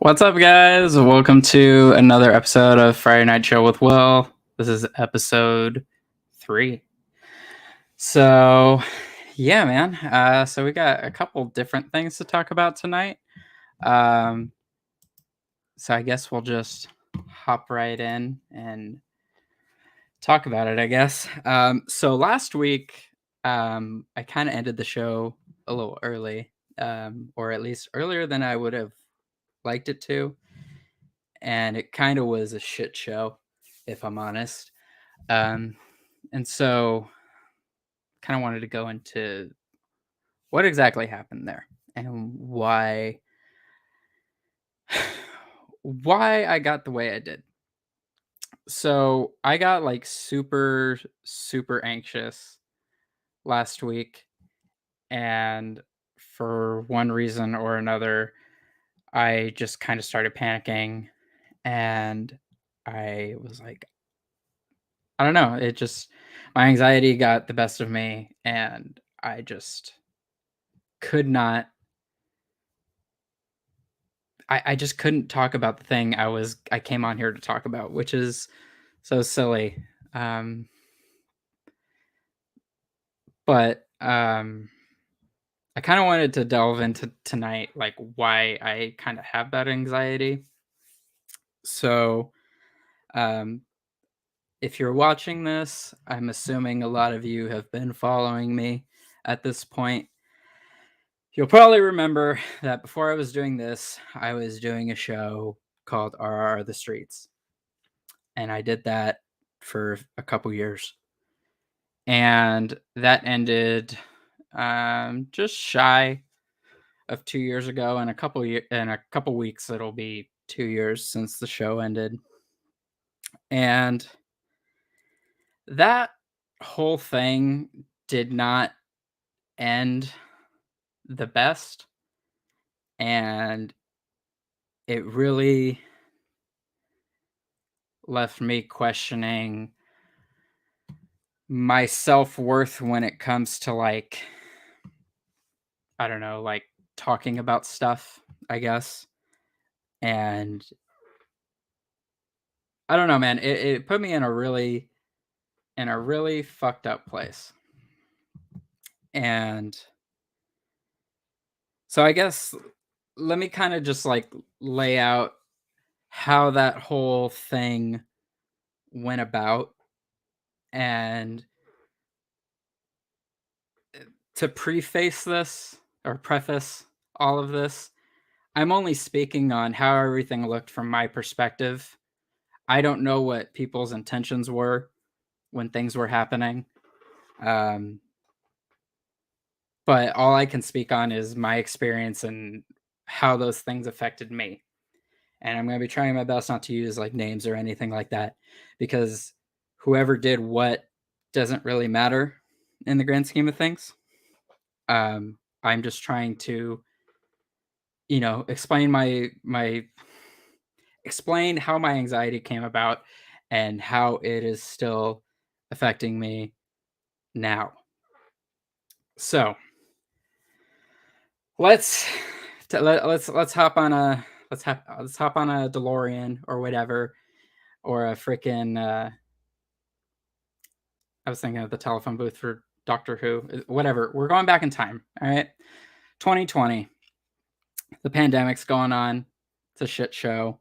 What's up, guys? Welcome to another episode of Friday Night Chill with Will. This is episode 3. So, yeah, man. So we got a couple different things to talk about tonight. So I guess we'll just hop right in and talk about it, I guess. So last week, I kind of ended the show a little early, or at least earlier than I would have liked it to. And it kind of was a shit show, if I'm honest. And so kind of wanted to go into what exactly happened there and why I got the way I did. So I got like super anxious last week, and for one reason or another I just kind of started panicking, and I was like, I don't know. It just my anxiety got the best of me, and I just could not. I just couldn't talk about the thing I came on here to talk about, which is so silly. Um, but I kind of wanted to delve into tonight, like why I kind of have that anxiety. So, um, if you're watching this, I'm assuming a lot of you have been following me at this point. You'll probably remember that before I was doing this, I was doing a show called RR The Streets. And I did that for a couple years. And that ended just shy of 2 years ago. In a couple weeks, it'll be 2 years since the show ended. And that whole thing did not end the best. And it really left me questioning my self-worth when it comes to, like, I don't know, like talking about stuff, I guess. And I don't know, man, it put me in a really fucked up place. And so I guess let me kind of just like lay out how that whole thing went about. And to preface all of this, I'm only speaking on how everything looked from my perspective. I don't know what people's intentions were when things were happening. But all I can speak on is my experience and how those things affected me. And I'm going to be trying my best not to use like names or anything like that, because whoever did what doesn't really matter in the grand scheme of things. I'm just trying to, explain explain how my anxiety came about and how it is still affecting me now. So let's hop on a let's hop on a DeLorean or whatever, or a freaking I was thinking of the telephone booth for Doctor Who. Whatever. We're going back in time. All right, 2020. The pandemic's going on. It's a shit show.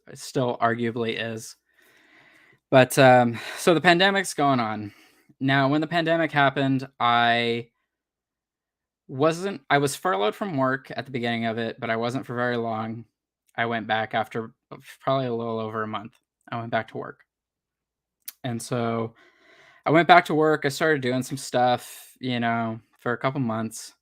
It still arguably is. But so the pandemic's going on now. When the pandemic happened, I was furloughed from work at the beginning of it, but I wasn't for very long. I went back after probably a little over a month. I went back to work. And so I went back to work. I started doing some stuff, for a couple months.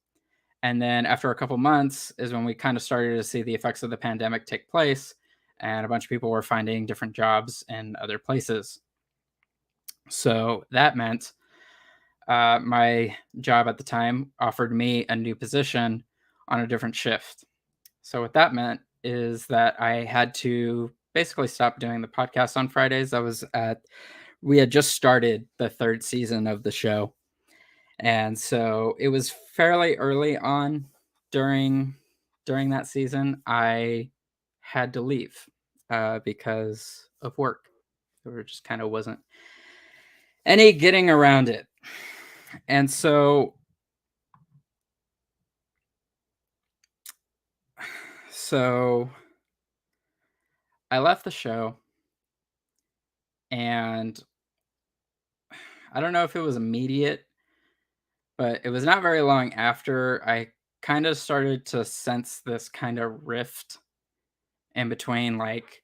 And then after a couple months is when we kind of started to see the effects of the pandemic take place. And a bunch of people were finding different jobs in other places. So that meant my job at the time offered me a new position on a different shift. So what that meant is that I had to basically stop doing the podcast on Fridays. We had just started the 3rd season of the show. And so it was fairly early on during during that season, I had to leave because of work. There just kind of wasn't any getting around it. And so I left the show, and I don't know if it was immediate, but it was not very long after I kind of started to sense this kind of rift in between like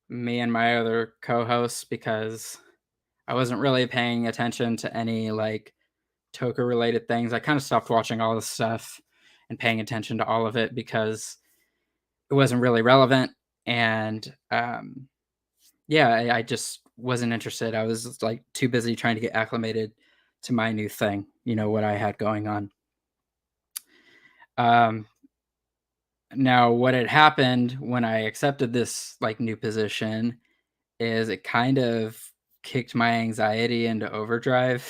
me and my other co-hosts, because I wasn't really paying attention to any like Toka related things. I kind of stopped watching all this stuff and paying attention to all of it because it wasn't really relevant. And yeah, I just wasn't interested. I was like too busy trying to get acclimated to my new thing, what I had going on. Um, Now, what had happened when I accepted this like new position is it kind of kicked my anxiety into overdrive,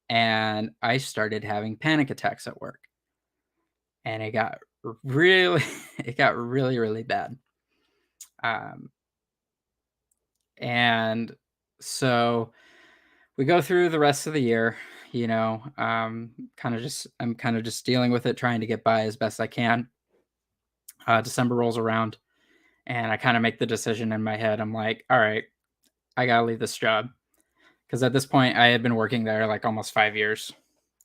and I started having panic attacks at work. And it got really it got really, really bad. Um, and so we go through the rest of the year, I'm kind of just dealing with it, trying to get by as best I can. December rolls around, and I kind of make the decision in my head. I'm like, all right, I gotta leave this job, because at this point I had been working there like almost 5 years.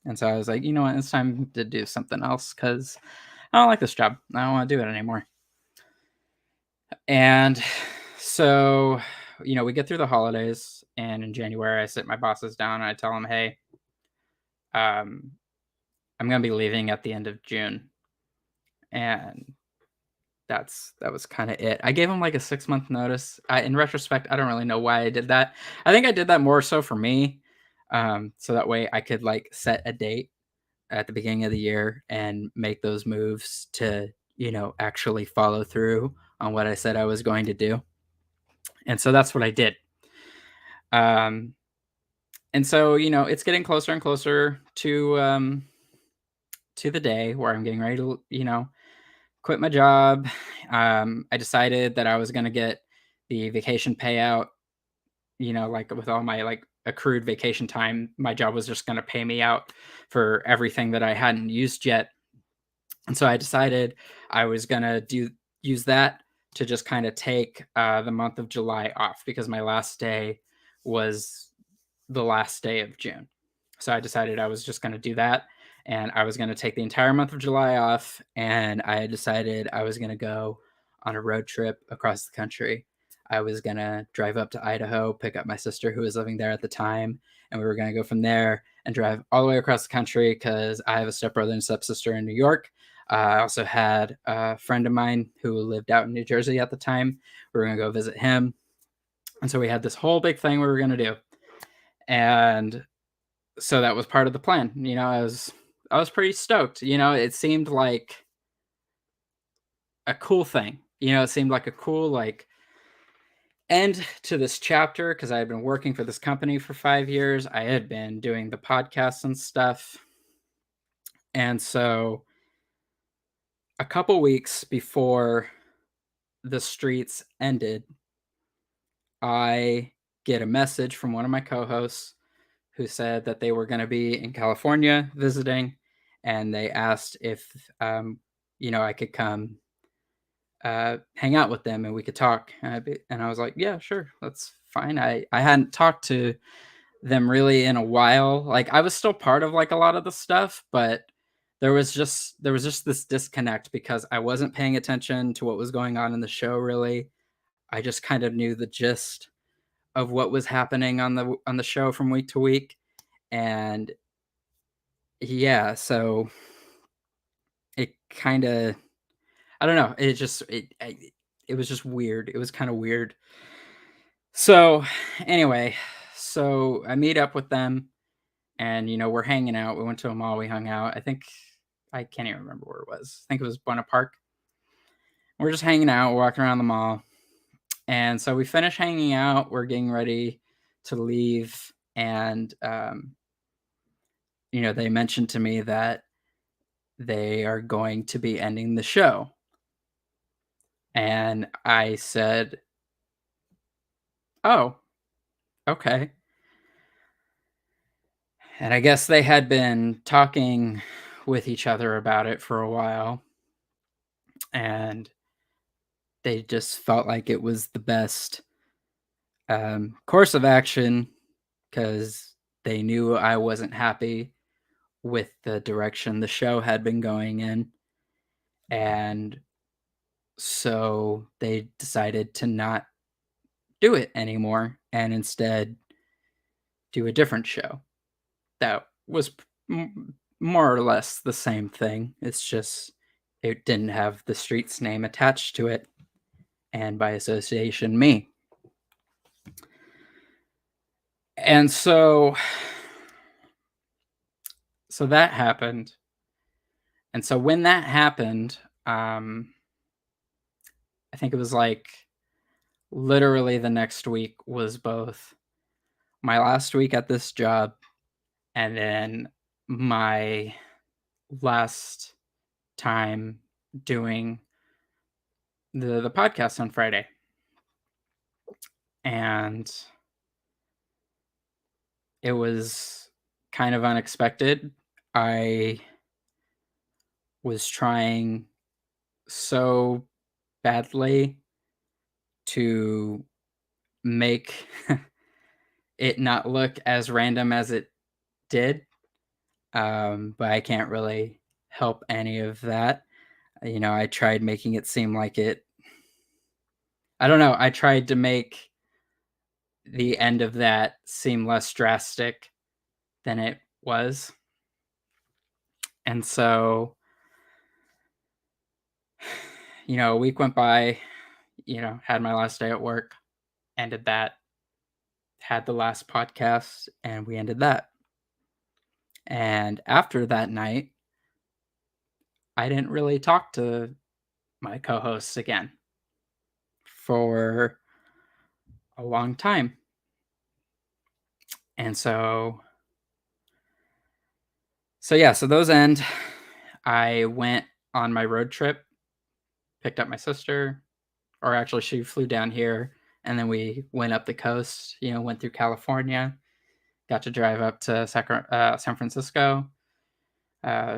And so I was like, you know what, it's time to do something else because I don't like this job. I don't want to do it anymore. And so, we get through the holidays, and in January, I sit my bosses down and I tell them, hey, um, I'm going to be leaving at the end of June. And that was kind of it. I gave them like a 6-month notice. In retrospect, I don't really know why I did that. I think I did that more so for me. So that way I could like set a date at the beginning of the year and make those moves to, actually follow through on what I said I was going to do. And so that's what I did. Um, and so, it's getting closer and closer to the day where I'm getting ready to, quit my job. I decided that I was going to get the vacation payout, like with all my like accrued vacation time. My job was just going to pay me out for everything that I hadn't used yet. And so I decided I was going to use that to just kind of take the month of July off, because my last day was the last day of June. So I decided I was just going to do that, and I was going to take the entire month of July off, and I decided I was going to go on a road trip across the country. I was going to drive up to Idaho, pick up my sister who was living there at the time, and we were going to go from there and drive all the way across the country because I have a stepbrother and stepsister in New York. I also had a friend of mine who lived out in New Jersey at the time. We were going to go visit him. And so we had this whole big thing we were going to do. And so that was part of the plan. I was pretty stoked. It seemed like a cool thing. It seemed like a cool like end to this chapter, because I had been working for this company for 5 years. I had been doing the podcasts and stuff. And so a couple weeks before the streets ended, I get a message from one of my co-hosts who said that they were going to be in California visiting, and they asked if I could come hang out with them and we could talk. And I was like, yeah, sure, that's fine. I hadn't talked to them really in a while. Like, I was still part of like a lot of the stuff, but there was just this disconnect because I wasn't paying attention to what was going on in the show really. I just kind of knew the gist of what was happening on the show from week to week. And yeah, so it kind of, I don't know, it was just weird. It was kind of weird. So anyway, so I meet up with them, and we're hanging out. We went to a mall, we hung out. I can't even remember where it was. I think it was Buena Park. We're just hanging out, walking around the mall. And so we finish hanging out, we're getting ready to leave, and they mentioned to me that they are going to be ending the show. And I said, "Oh, okay." And I guess they had been talking with each other about it for a while, and they just felt like it was the best course of action because they knew I wasn't happy with the direction the show had been going in. And so they decided to not do it anymore and instead do a different show that was more or less the same thing. It's just it didn't have the street's name attached to it, and by association, me. And so that happened. And so when that happened, I think it was like literally the next week was both my last week at this job and then my last time doing the podcast on Friday. And it was kind of unexpected. I was trying so badly to make it not look as random as it did, but I can't really help any of that. I tried making it seem like it. I don't know. I tried to make the end of that seem less drastic than it was. And so, a week went by, had my last day at work, ended that, had the last podcast, and we ended that. And after that night, I didn't really talk to my co hosts again for a long time. And so those end. I went on my road trip, picked up my sister, or actually she flew down here, and then we went up the coast, went through California, got to drive up to San Francisco,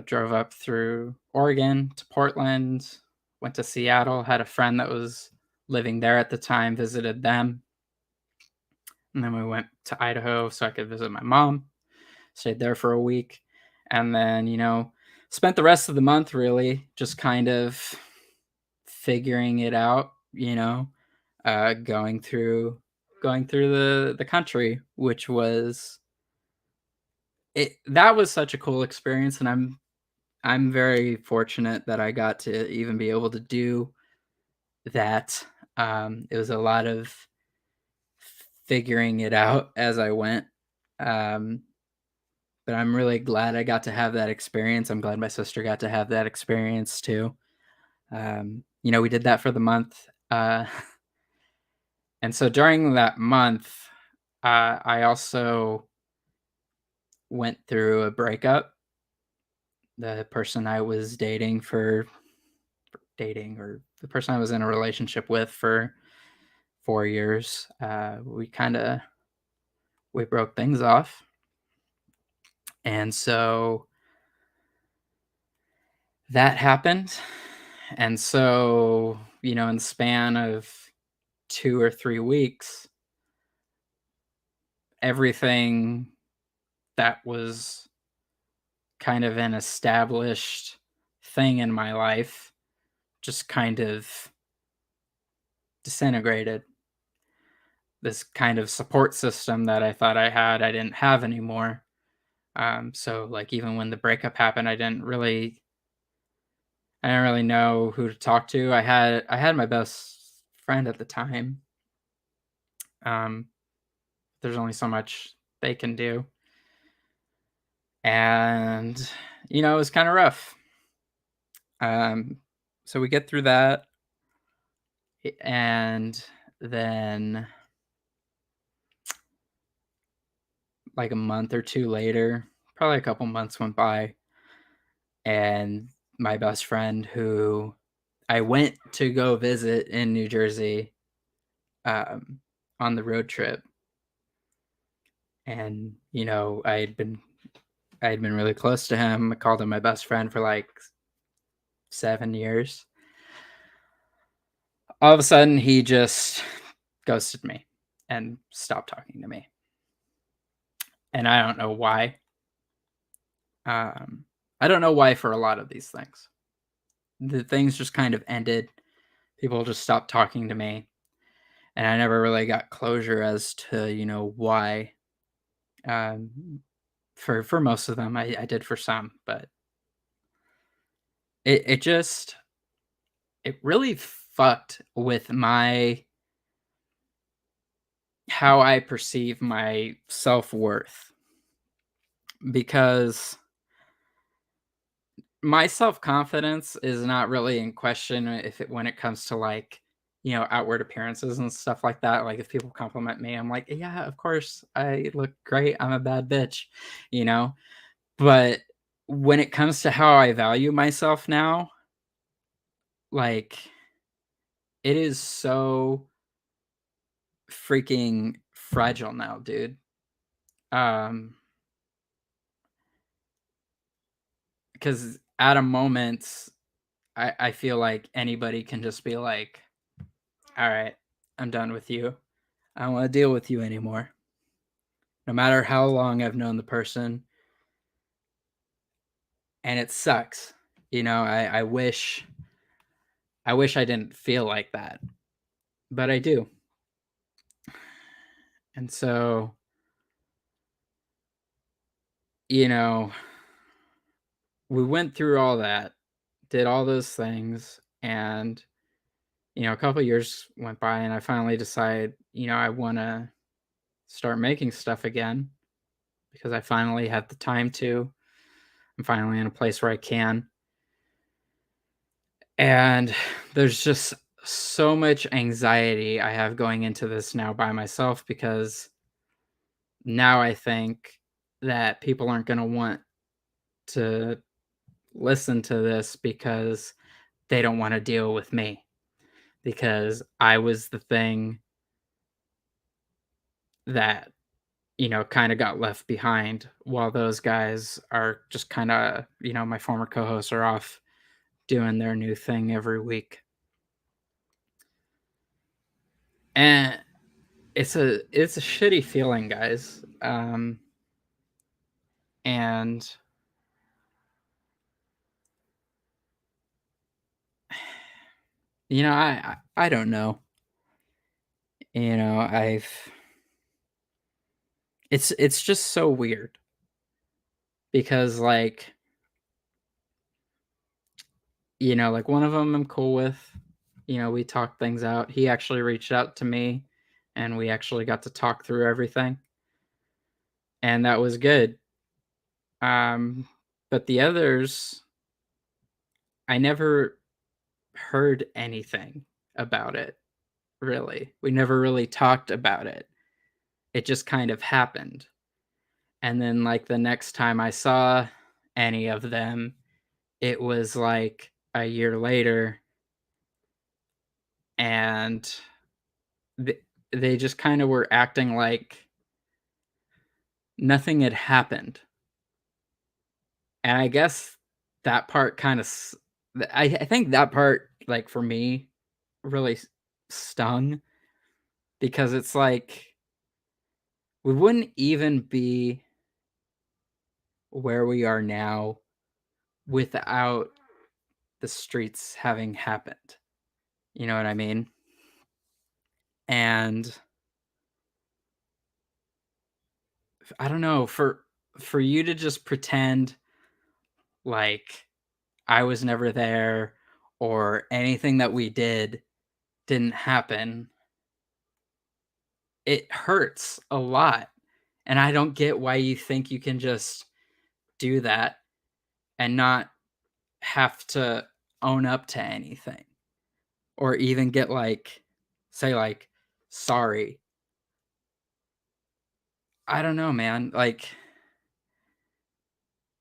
drove up through Oregon to Portland, went to Seattle, had a friend that was living there at the time, visited them. And then we went to Idaho so I could visit my mom, stayed there for a week, and then, spent the rest of the month really just kind of figuring it out, going through the country, which was it. That was such a cool experience, and I'm very fortunate that I got to even be able to do that. It was a lot of figuring it out as I went. Um, but I'm really glad I got to have that experience. I'm glad my sister got to have that experience too. We did that for the month. And so during that month, I also went through a breakup. The person I was dating, or the person I was in a relationship with for 4 years, we broke things off. And so that happened. And so, in the span of 2 or 3 weeks, everything that was kind of an established thing in my life just kind of disintegrated. This kind of support system that I thought I had, I didn't have anymore. So like even when the breakup happened, I didn't really know who to talk to. I had my best friend at the time. Um, there's only so much they can do. And it was kind of rough. So we get through that, and then like a month or two later, probably a couple months went by, and my best friend who I went to go visit in New Jersey, um, on the road trip, and, I had been really close to him. I called him my best friend for, like, 7 years. All of a sudden, he just ghosted me and stopped talking to me, and I don't know why. Um, I don't know why for a lot of these things. The things just kind of ended. People just stopped talking to me, and I never really got closure as to, why. Um, for most of them, I did for some, but it just it really fucked with my how I perceive my self-worth because my self-confidence is not really in question if it when it comes to, like, outward appearances and stuff like that. Like, if people compliment me, I'm like, "Yeah, of course, I look great. I'm a bad bitch," you know? But when it comes to how I value myself now, like, it is so freaking fragile now, dude. Um, because at a moment, I feel like anybody can just be like, "All right, I'm done with you. I don't wanna deal with you anymore." No matter how long I've known the person, and it sucks. I wish I didn't feel like that, but I do. And so, you know, we went through all that, did all those things, and, a couple years went by, and I finally decided, I wanna start making stuff again because I finally had the time to. I'm finally in a place where I can. And there's just so much anxiety I have going into this now by myself because now I think that people aren't going to want to listen to this because they don't want to deal with me because I was the thing that, kind of got left behind while those guys are just kind of, my former co hosts are off doing their new thing every week. And it's a shitty feeling, guys. And I don't know. I've it's just so weird because like one of them I'm cool with. We talked things out. He actually reached out to me and we actually got to talk through everything. And that was good. But the others I never heard anything about it, really. We never really talked about it. It just kind of happened. And then, like, the next time I saw any of them, it was, like, a year later, and th they just kinda were acting like nothing had happened. And I guess that part kinda I think that part, like, for me, really stung because it's like, we wouldn't even be where we are now without the streets having happened. You know what I mean? And I don't know, for you to just pretend like I was never there or anything that we did didn't happen, it hurts a lot. And I don't get why you think you can just do that and not have to own up to anything or even get like say like sorry. I don't know, man. Like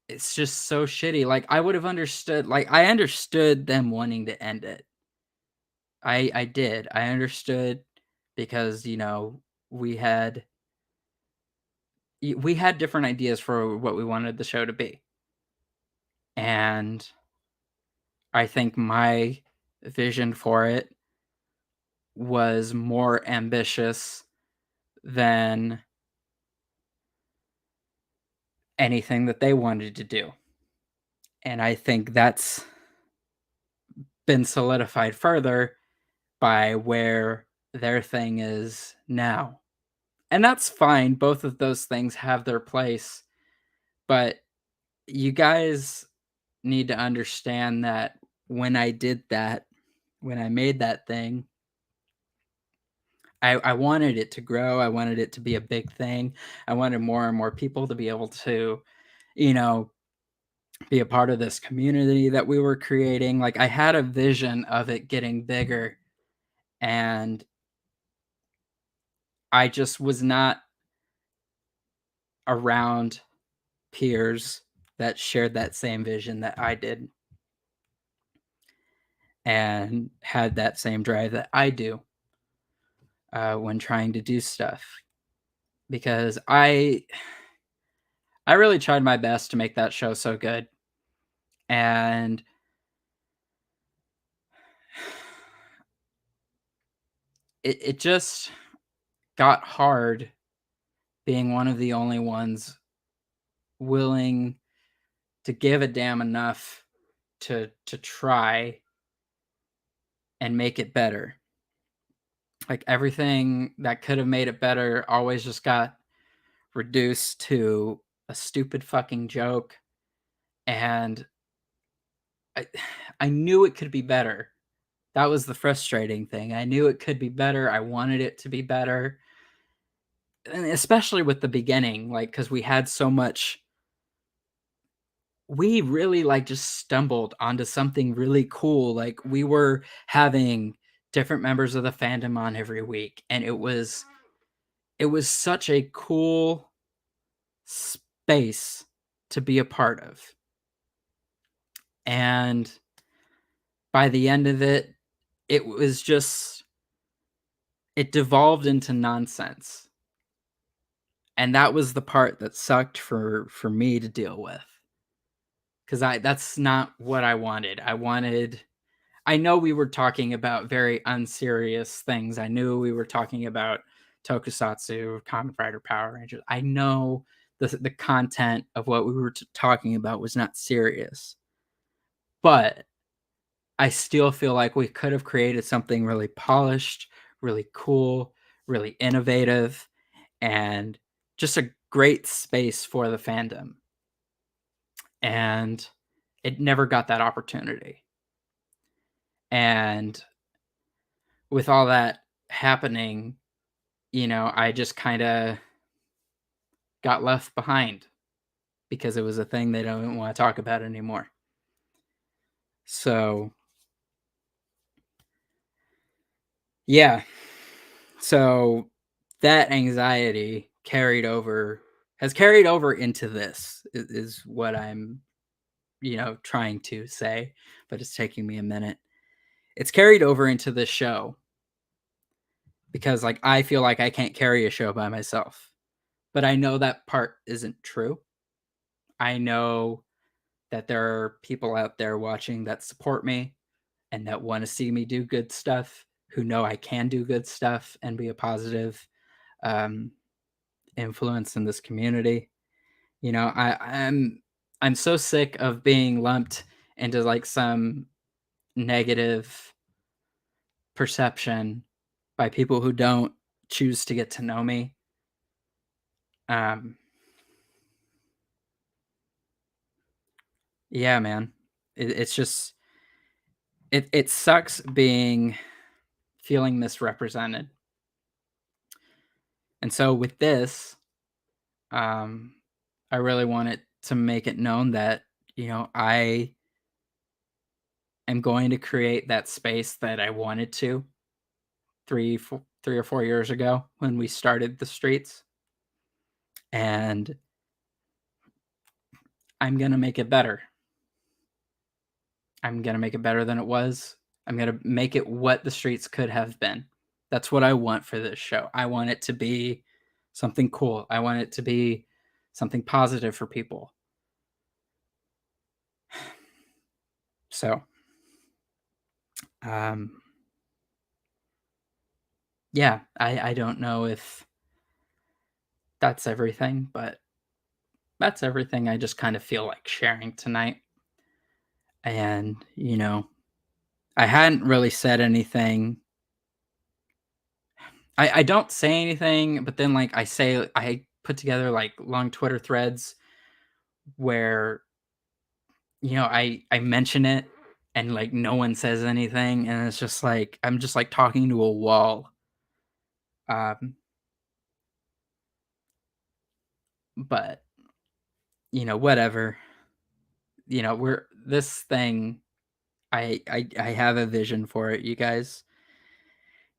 it's just so shitty. Like, I would have understood, like, I understood them wanting to end it. I did. I understood because, we had we had different ideas for what we wanted the show to be. And I think my vision for it was more ambitious than anything that they wanted to do. And I think that's been solidified further by where their thing is now. And that's fine. Both of those things have their place. But you guys need to understand that when I did that, when I made that thing, I wanted it to grow. I wanted it to be a big thing. I wanted more and more people to be able to, you know, be a part of this community that we were creating. Like, I had a vision of it getting bigger, and I just was not around peers that shared that same vision that I did and had that same drive that I do when trying to do stuff. Because I really tried my best to make that show so good, and it just got hard being one of the only ones willing to give a damn enough to try and make it better. Like, everything that could have made it better always just got reduced to a stupid fucking joke, and I I knew it could be better. That was the frustrating thing. I knew it could be better. I wanted it to be better. And especially with the beginning, like, because we had so much, we really, like, just stumbled onto something really cool. Like, we were having different members of the fandom on every week, and it was such a cool space to be a part of. And by the end of it, it was just, it devolved into nonsense. And that was the part that sucked for me to deal with. Cause that's not what I wanted. I know we were talking about very unserious things. I knew we were talking about Tokusatsu, Kamen Rider, Power Rangers. I know the content of what we were talking about was not serious, but I still feel like we could have created something really polished, really cool, really innovative, and just a great space for the fandom. And it never got that opportunity. And with all that happening, I just kind of got left behind because it was a thing they don't want to talk about anymore. So, yeah. So that anxiety has carried over into this is what I'm, trying to say, but it's taking me a minute. It's carried over into this show because, like, I feel like I can't carry a show by myself. But I know that part isn't true. I know that there are people out there watching that support me and that want to see me do good stuff, who know I can do good stuff and be a positive um, influence in this community. I'm so sick of being lumped into, like, some negative perception by people who don't choose to get to know me. Um, yeah, man, it's just, it sucks feeling misrepresented. And so with this, um, I really wanted to make it known that, I am going to create that space that I wanted to 3 or 4 years ago when we started the streets. And I'm going to make it better. I'm going to make it better than it was. I'm going to make it what the streets could have been. That's what I want for this show. I want it to be something cool. I want it to be something positive for people. So, yeah, I don't know if that's everything, but that's everything I just kind of feel like sharing tonight. And, I hadn't really said anything. I don't say anything, but then like I put together like long Twitter threads where I mention it and like no one says anything, and it's just like I'm just like talking to a wall. But whatever. We're this thing. I have a vision for it, you guys,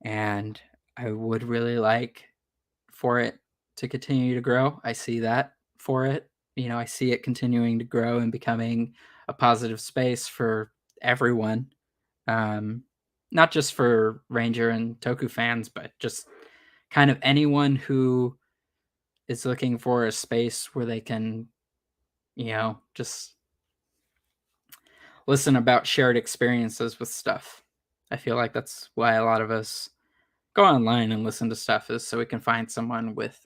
and I would really like for it to continue to grow. I see that for it. I see it continuing to grow and becoming a positive space for everyone. Not just for Ranger and Toku fans, but just kind of anyone who is looking for a space where they can, just listen about shared experiences with stuff. I feel like that's why a lot of us go online and listen to stuff, is so we can find someone with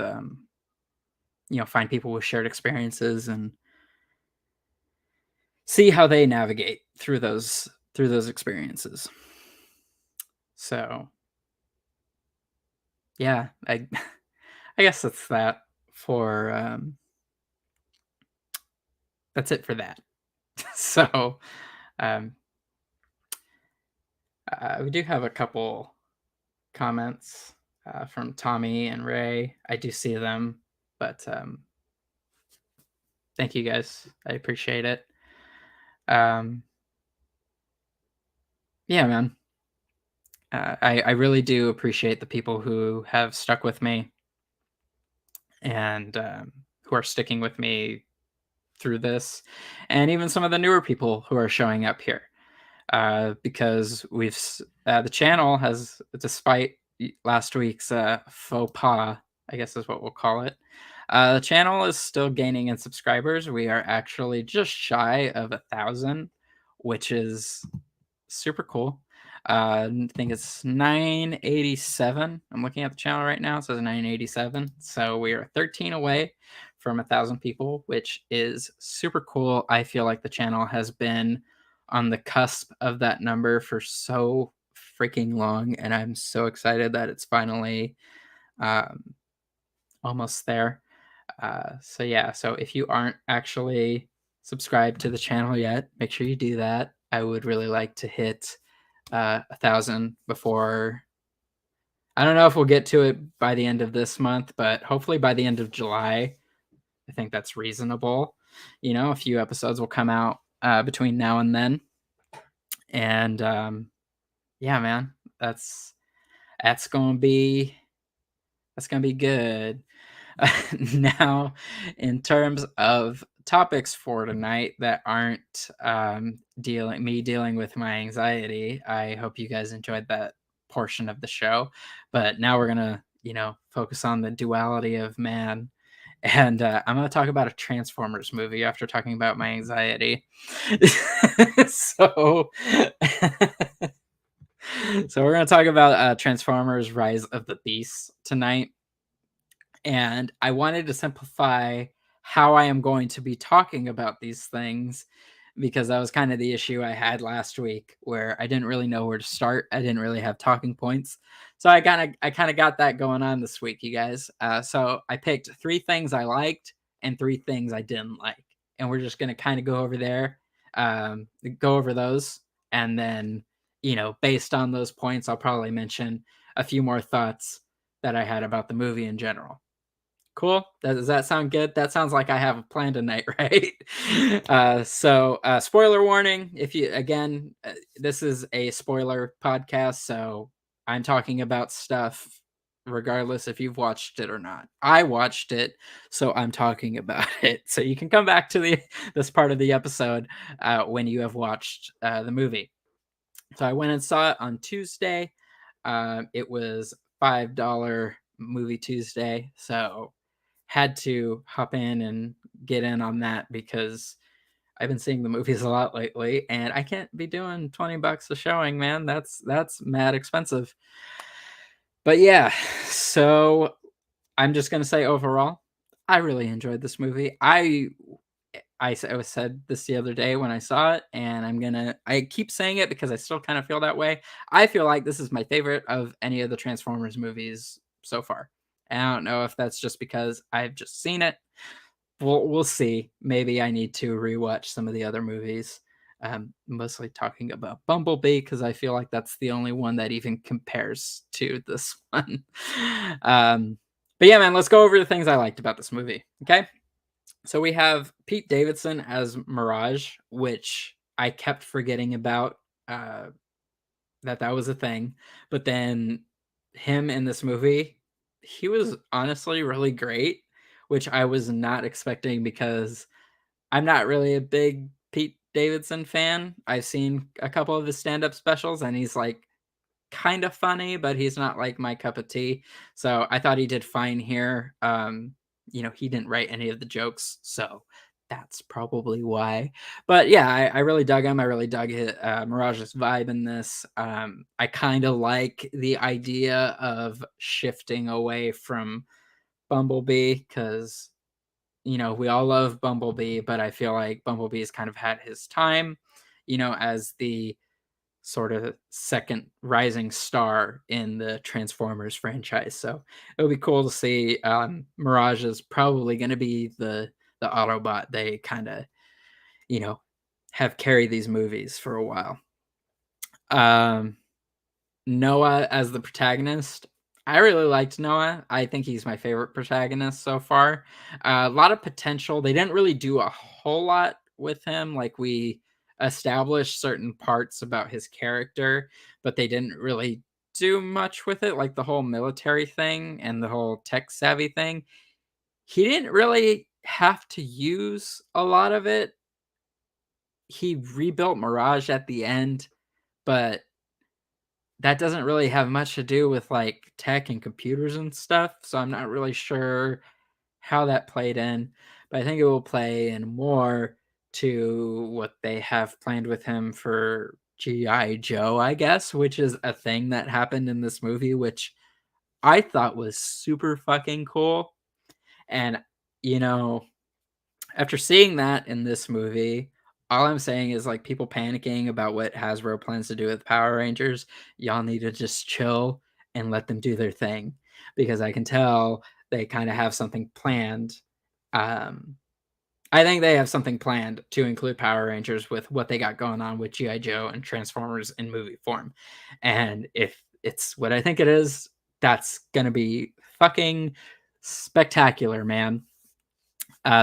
find people with shared experiences and see how they navigate through those experiences. So yeah, I I guess that's it for that. So um we do have a couple comments from Tommy and Ray. I do see them, but thank you guys. I appreciate it. Yeah, man. I really do appreciate the people who have stuck with me and who are sticking with me through this, and even some of the newer people who are showing up here. Because the channel has, despite last week's faux pas, I guess is what we'll call it. The channel is still gaining in subscribers. We are actually just shy of 1,000, which is super cool. I think it's 987. I'm looking at the channel right now. It says 987. So we are 13 away from 1,000 people, which is super cool. I feel like the channel has been on the cusp of that number for so freaking long, and I'm so excited that it's finally almost there. So yeah, so if you aren't actually subscribed to the channel yet, make sure you do that. I would really like to hit 1,000 before. I don't know if we'll get to it by the end of this month, but hopefully by the end of July. I think that's reasonable. A few episodes will come out between now and then, and yeah, man, that's gonna be good. Now, in terms of topics for tonight that aren't dealing with my anxiety, I hope you guys enjoyed that portion of the show. But now we're gonna, focus on the duality of man, and I'm gonna talk about a Transformers movie after talking about my anxiety. So, so we're gonna talk about Transformers: Rise of the Beasts tonight. And I wanted to simplify how I am going to be talking about these things, because that was kind of the issue I had last week, where I didn't really know where to start. I didn't really have talking points. So I kind of got that going on this week, you guys. So I picked 3 things I liked and 3 things I didn't like. And we're just going to kind of go over those. And then, based on those points, I'll probably mention a few more thoughts that I had about the movie in general. Cool. Does that sound good? That sounds like I have a plan tonight, right? So spoiler warning. If you, again, this is a spoiler podcast, so I'm talking about stuff regardless if you've watched it or not. I watched it, so I'm talking about it. So you can come back to the this part of the episode when you have watched the movie. So I went and saw it on Tuesday. It was $5 movie Tuesday, so had to hop in and get in on that because I've been seeing the movies a lot lately, and I can't be doing $20 a showing, man. That's mad expensive. But yeah, so I'm just gonna say overall, I really enjoyed this movie. I said this the other day when I saw it, and I keep saying it because I still kind of feel that way. I feel like this is my favorite of any of the Transformers movies so far. And I don't know if that's just because I've just seen it. We'll see. Maybe I need to rewatch some of the other movies. Mostly talking about Bumblebee because I feel like that's the only one that even compares to this one. um, but yeah, man, let's go over the things I liked about this movie. Okay. So we have Pete Davidson as Mirage, which I kept forgetting about uh, that was a thing. But then him in this movie, he was honestly really great, which I was not expecting because I'm not really a big Pete Davidson fan. I've seen a couple of his stand-up specials, and he's like kind of funny, but he's not like my cup of tea. So I thought he did fine here. He didn't write any of the jokes, so that's probably why. But yeah, I really dug him. I really dug Mirage's vibe in this. I kind of like the idea of shifting away from Bumblebee because we all love Bumblebee, but I feel like Bumblebee's kind of had his time, as the sort of second rising star in the Transformers franchise. So it'll be cool to see. Mirage is probably going to be the Autobot they kind of you know have carried these movies for a while. Um, Noah as the protagonist. I really liked Noah. I think he's my favorite protagonist so far. A lot of potential. They didn't really do a whole lot with him. Like we established certain parts about his character, but they didn't really do much with it. Like the whole military thing and the whole tech savvy thing. He didn't really have to use a lot of it. He rebuilt Mirage at the end, but that doesn't really have much to do with, like, tech and computers and stuff, so I'm not really sure how that played in, but I think it will play in more to what they have planned with him for G.I. Joe, I guess, which is a thing that happened in this movie, which I thought was super fucking cool, and, you know after seeing that in this movie, all I'm saying is, like, people panicking about what Hasbro plans to do with Power Rangers, y'all need to just chill and let them do their thing, because I can tell they kinda have something planned. Um, I think they have something planned to include Power Rangers with what they got going on with G.I. Joe and Transformers in movie form, and if it's what I think it is, that's gonna be fucking spectacular, man.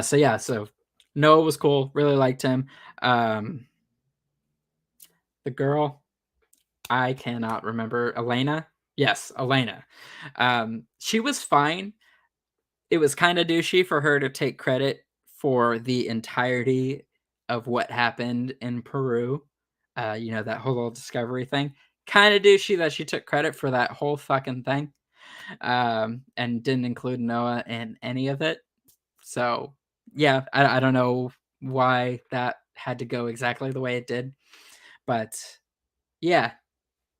So Noah was cool, really liked him. Um, the girl, I cannot remember. Elena? Yes, Elena. She was fine. It was kind of douchey for her to take credit for the entirety of what happened in Peru. That whole little discovery thing. Kind of douchey that she took credit for that whole fucking thing, and didn't include Noah in any of it. So, yeah, I don't know why that had to go exactly the way it did, but yeah,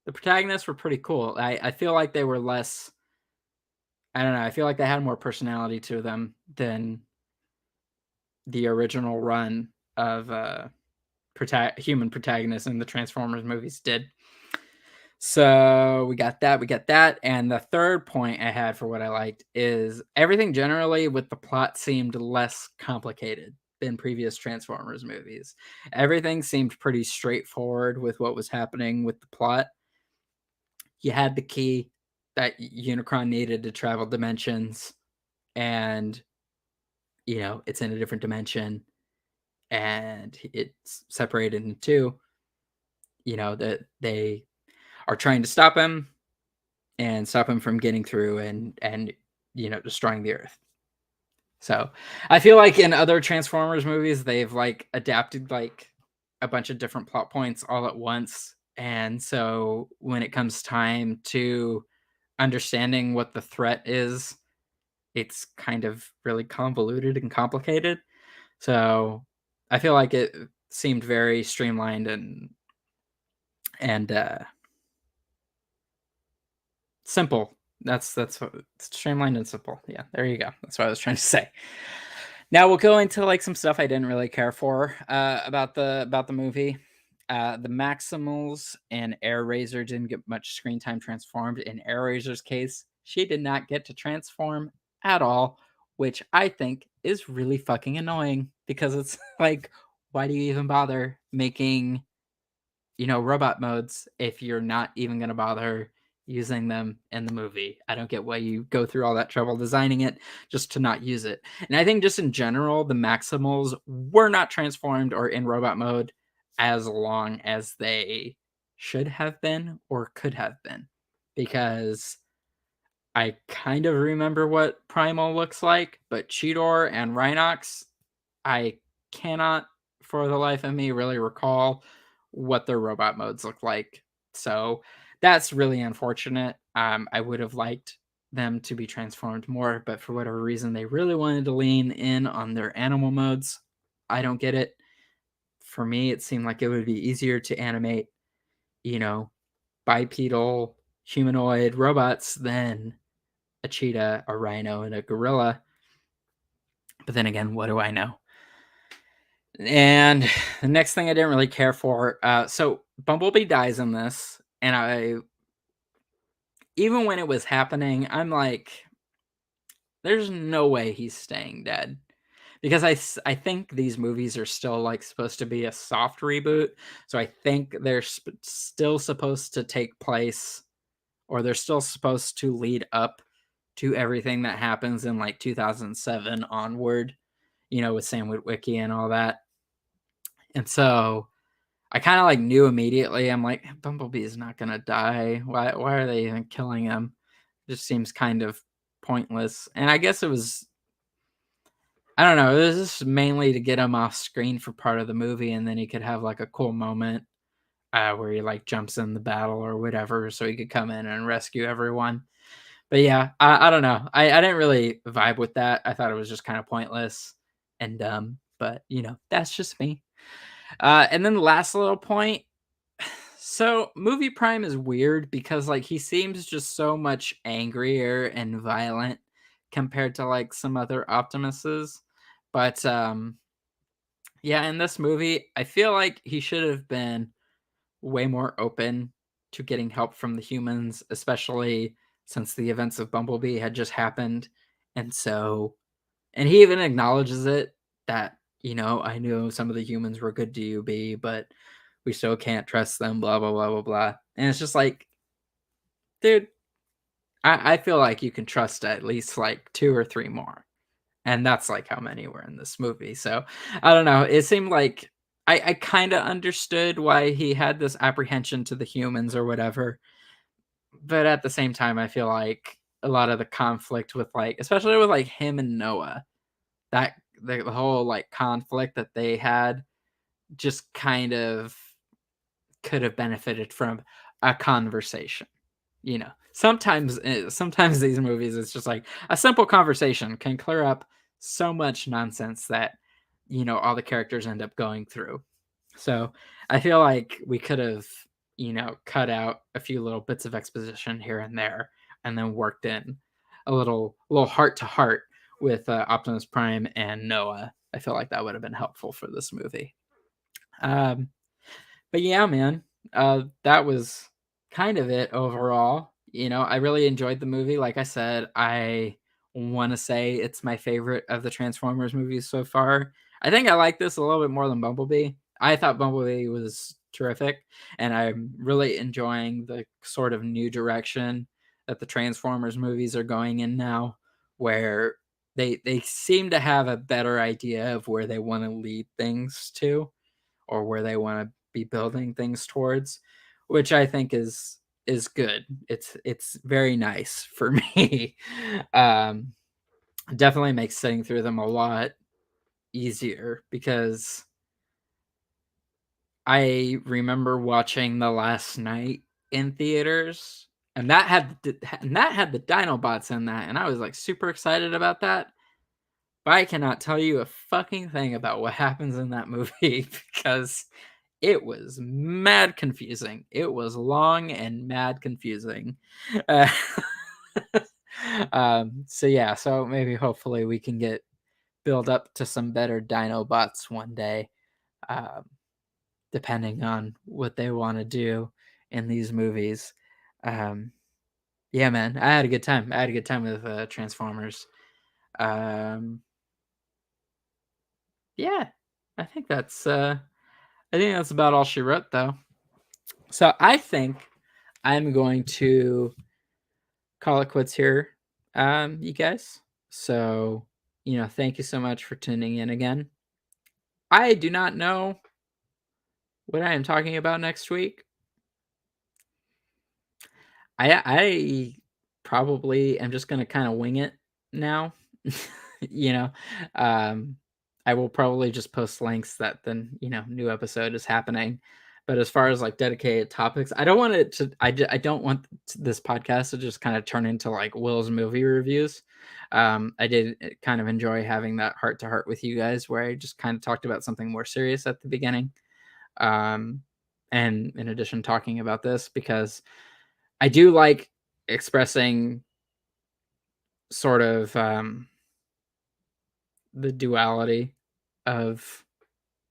the protagonists were pretty cool. I feel like they were less. I don't know. I feel like they had more personality to them than the original run of human protagonists in the Transformers movies did. So we got that, and the third point I had for what I liked is everything generally with the plot seemed less complicated than previous Transformers movies. Everything seemed pretty straightforward with what was happening with the plot. You had the key that Unicron needed to travel dimensions, and it's in a different dimension, and it's separated in two. That they are trying to stop him. and stop him from getting through and destroying the Earth. So I feel like in other Transformers movies, they've like adapted like a bunch of different plot points all at once. And so when it comes time to understanding what the threat is, it's kind of really convoluted and complicated. So I feel like it seemed very streamlined and simple. That's what, streamlined and simple. Yeah, there you go. That's what I was trying to say. Now we'll go into like some stuff I didn't really care for about the movie. The Maximals and Air Razor didn't get much screen time transformed. In Air Razor's case, she did not get to transform at all, which I think is really fucking annoying because it's like, why do you even bother making robot modes if you're not even going to bother using them in the movie? I don't get why you go through all that trouble designing it just to not use it. And I think just in general, the Maximals were not transformed or in robot mode as long as they should have been or could have been, because I kind of remember what Primal looks like, but Cheetor and Rhinox, I cannot for the life of me really recall what their robot modes look like. So that's really unfortunate. I would have liked them to be transformed more, but for whatever reason, they really wanted to lean in on their animal modes. I don't get it. For me, it seemed like it would be easier to animate, you know, bipedal humanoid robots than a cheetah, a rhino, and a gorilla. But then again, what do I know? And the next thing I didn't really care for, so Bumblebee dies in this, and even when it was happening, I'm like, there's no way he's staying dead, because I think these movies are still like supposed to be a soft reboot, so I think they're still supposed to take place, or they're still supposed to lead up to everything that happens in like 2007 onward, with Sam Witwicky and all that. And so I kind of like knew immediately. I'm like, Bumblebee is not gonna die. Why are they even killing him? It just seems kind of pointless. And I guess it was, I don't know, it was just mainly to get him off screen for part of the movie, and then he could have like a cool moment where he like jumps in the battle or whatever, so he could come in and rescue everyone. But yeah, I don't know. I didn't really vibe with that. I thought it was just kind of pointless and dumb. But that's just me. And then the last little point. So movie Prime is weird because like he seems just so much angrier and violent compared to like some other Optimuses. But yeah, in this movie, I feel like he should have been way more open to getting help from the humans, especially since the events of Bumblebee had just happened. And so, and he even acknowledges it that, I know some of the humans were good to UB, but we still can't trust them, blah, blah, blah, blah, blah. And it's just like, dude, I feel like you can trust at least like two or three more. And that's like how many were in this movie. So I don't know. It seemed like I kind of understood why he had this apprehension to the humans or whatever. But at the same time, I feel like a lot of the conflict with like, especially with like him and Noah, that the whole like conflict that they had just kind of could have benefited from a conversation. Sometimes these movies, it's just like a simple conversation can clear up so much nonsense that all the characters end up going through. So I feel like we could have cut out a few little bits of exposition here and there, and then worked in a little heart to heart with Optimus Prime and Noah. I feel like that would have been helpful for this movie. um but yeah, man, that was kind of it overall. I really enjoyed the movie. Like I said, I want to say it's my favorite of the Transformers movies so far. I think I like this a little bit more than Bumblebee. I thought Bumblebee was terrific, and I'm really enjoying the sort of new direction that the Transformers movies are going in now, where they seem to have a better idea of where they want to lead things to, or where they want to be building things towards, which I think is is good. It's very nice for me. um Definitely makes sitting through them a lot easier because I remember watching The Last Night in theaters, and that had the Dinobots in that, and I was like super excited about that. But I cannot tell you a fucking thing about what happens in that movie because it was mad confusing. It was long and mad confusing. Uh, so yeah, so maybe hopefully we can get build up to some better Dinobots one day. Um, Depending on what they want to do in these movies. Um, yeah, man, I had a good time. I had a good time with Transformers. Um, yeah, I think that's about all she wrote, though. So I think I'm going to call it quits here, you guys. So thank you so much for tuning in again. I do not know what I am talking about next week. I probably am just gonna kinda wing it now. You know? Um, I will probably just post links that then, new episode is happening. But as far as, like, dedicated topics, I don't want it to I don't want this podcast to just kinda turn into, like, Will's movie reviews. I did, kind of enjoy having that heart to heart with you guys where I just kinda talked about something more serious at the beginning. Um, and in addition, talking about this because I do like expressing sort of the duality of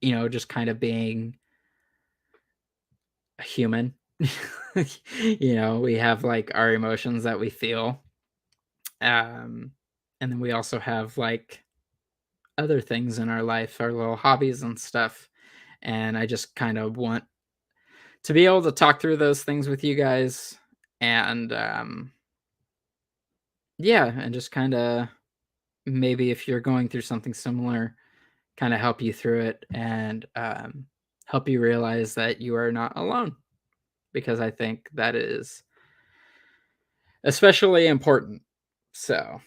just kind of being a human. We have like our emotions that we feel, um, and then we also have like other things in our life, our little hobbies and stuff. And I just kind of want to be able to talk through those things with you guys, and yeah, and just kind of maybe if you're going through something similar, kind of help you through it and help you realize that you are not alone, because I think that is especially important. So,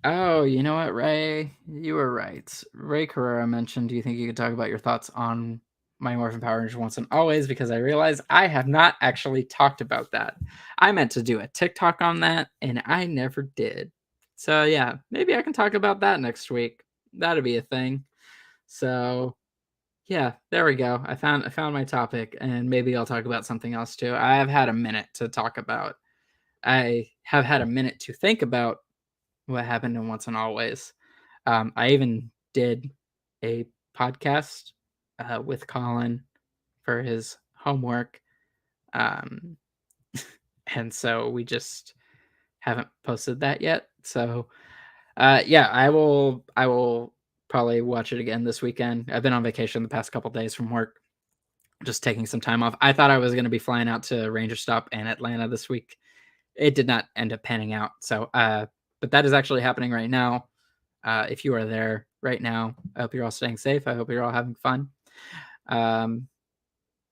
oh, you know what, Ray? You were right. Ray Carrera mentioned, do you think you could talk about your thoughts on My Morphin Power Rangers Once and Always? Because I realized I have not actually talked about that. I meant to do a TikTok on that, and I never did. So, yeah, maybe I can talk about that next week. That'd be a thing. So, yeah, there we go. I found my topic, and maybe I'll talk about something else too. I have had a minute to talk about. I have had a minute to think about what happened in Once and Always. I even did a podcast with Colin for his homework, um, and so we just haven't posted that yet. So, yeah, I will probably watch it again this weekend. I've been on vacation the past couple days from work, just taking some time off. I thought I was going to be flying out to Ranger Stop and Atlanta this week. It did not end up panning out. So, but that is actually happening right now. If you are there right now, I hope you're all staying safe. I hope you're all having fun. Um,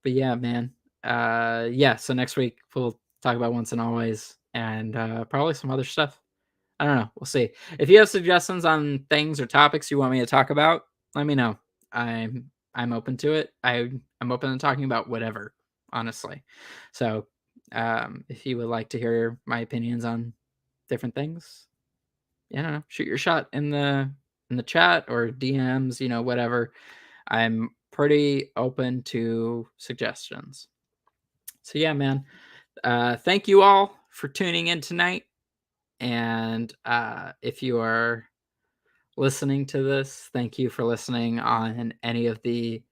but yeah, man. Yeah. So next week we'll talk about Once and Always and probably some other stuff. I don't know. We'll see. If you have suggestions on things or topics you want me to talk about, let me know. I'm open to it. I'm open to talking about whatever, honestly. So, if you would like to hear my opinions on different things, I don't know, shoot your shot in the chat or DMs, whatever. I'm pretty open to suggestions. So yeah, man. Thank you all for tuning in tonight. And if you are listening to this, thank you for listening on any of the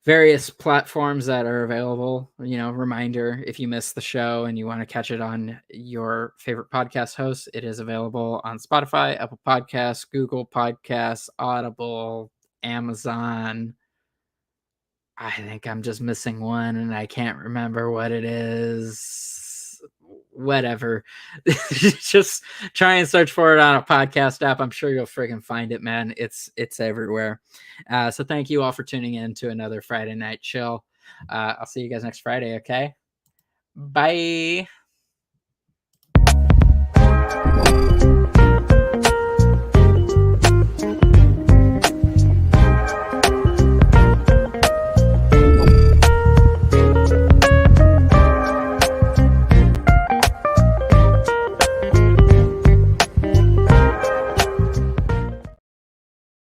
various platforms that are available. Reminder, if you missed the show and you want to catch it on your favorite podcast host, it is available on Spotify, Apple Podcasts, Google Podcasts, Audible, Amazon. I think I'm just missing one and I can't remember what it is. Whatever. Just try and search for it on a podcast app. I'm sure you'll friggin' find it, man. It's everywhere. So thank you all for tuning in to another Friday Night Chill. I'll see you guys next Friday. Okay. Bye.